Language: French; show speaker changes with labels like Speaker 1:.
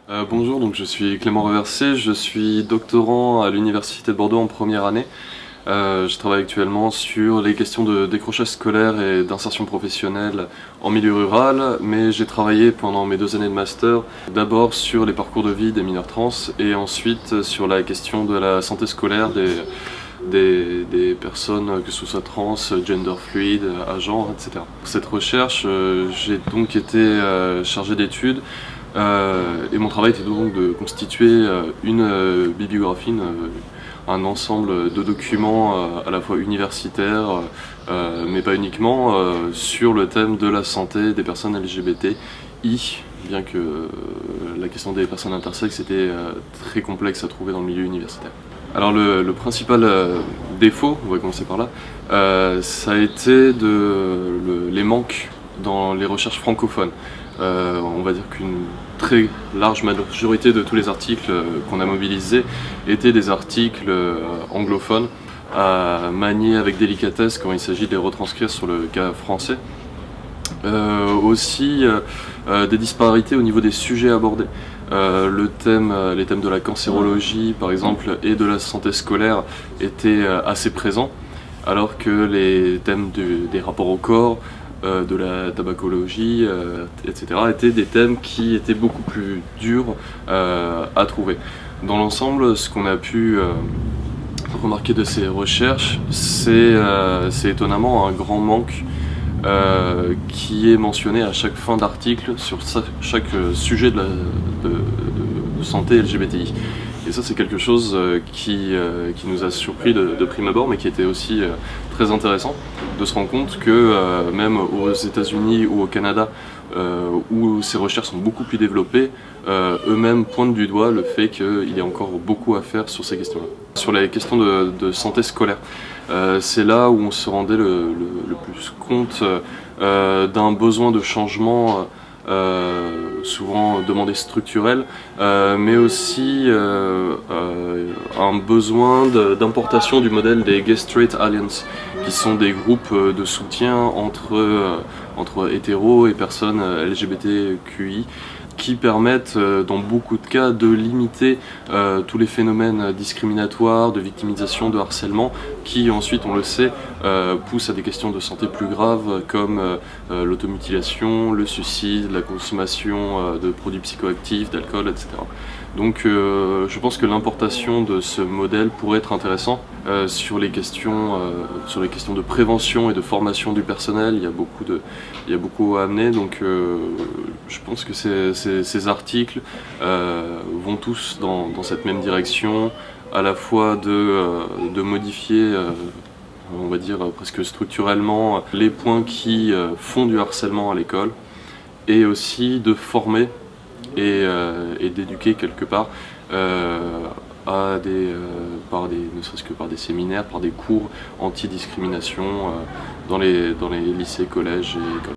Speaker 1: Bonjour, donc je suis Clément Reversé, je suis doctorant à l'Université de Bordeaux en première année. Je travaille actuellement sur les questions de décrochage scolaire et d'insertion professionnelle en milieu rural, mais j'ai travaillé pendant mes 2 années de master d'abord sur les parcours de vie des mineurs trans et ensuite sur la question de la santé scolaire des personnes, que ce soit trans, gender fluide, agents, etc. Pour cette recherche, j'ai donc été chargé d'études et mon travail était donc de constituer une bibliographie, un ensemble de documents à la fois universitaires, mais pas uniquement, sur le thème de la santé des personnes LGBTI, bien que la question des personnes intersexes était très complexe à trouver dans le milieu universitaire. Alors le principal défaut, on va commencer par là, ça a été les manques dans les recherches francophones. On va dire qu'une très large majorité de tous les articles qu'on a mobilisés étaient des articles anglophones à manier avec délicatesse quand il s'agit de les retranscrire sur le cas français. Aussi des disparités au niveau des sujets abordés. Les thèmes de la cancérologie par exemple et de la santé scolaire étaient assez présents, alors que les thèmes des rapports au corps, de la tabacologie, etc. étaient des thèmes qui étaient beaucoup plus durs à trouver. Dans l'ensemble, ce qu'on a pu remarquer de ces recherches, c'est étonnamment un grand manque qui est mentionné à chaque fin d'article sur chaque sujet de santé LGBTI. Et ça, c'est quelque chose qui nous a surpris de prime abord, mais qui était aussi très intéressant de se rendre compte que même aux États-Unis ou au Canada, où ces recherches sont beaucoup plus développées, eux-mêmes pointent du doigt le fait qu'il y a encore beaucoup à faire sur ces questions-là. Sur les questions de santé scolaire, c'est là où on se rendait le plus compte d'un besoin de changement souvent demandé structurel, mais aussi un besoin d'importation du modèle des Gay Straight Alliance, qui sont des groupes de soutien entre hétéros et personnes LGBTQI, qui permettent dans beaucoup de cas de limiter tous les phénomènes discriminatoires, de victimisation, de harcèlement, qui ensuite, on le sait, poussent à des questions de santé plus graves comme l'automutilation, le suicide, la consommation de produits psychoactifs, d'alcool, etc. Donc je pense que l'importation de ce modèle pourrait être intéressant sur les questions de prévention et de formation du personnel. Il y a beaucoup à amener, donc je pense que ces articles vont tous dans cette même direction, à la fois de modifier, on va dire presque structurellement, les points qui font du harcèlement à l'école, et aussi de former et d'éduquer quelque part ne serait-ce que par des séminaires, par des cours anti-discrimination dans les lycées, collèges et écoles.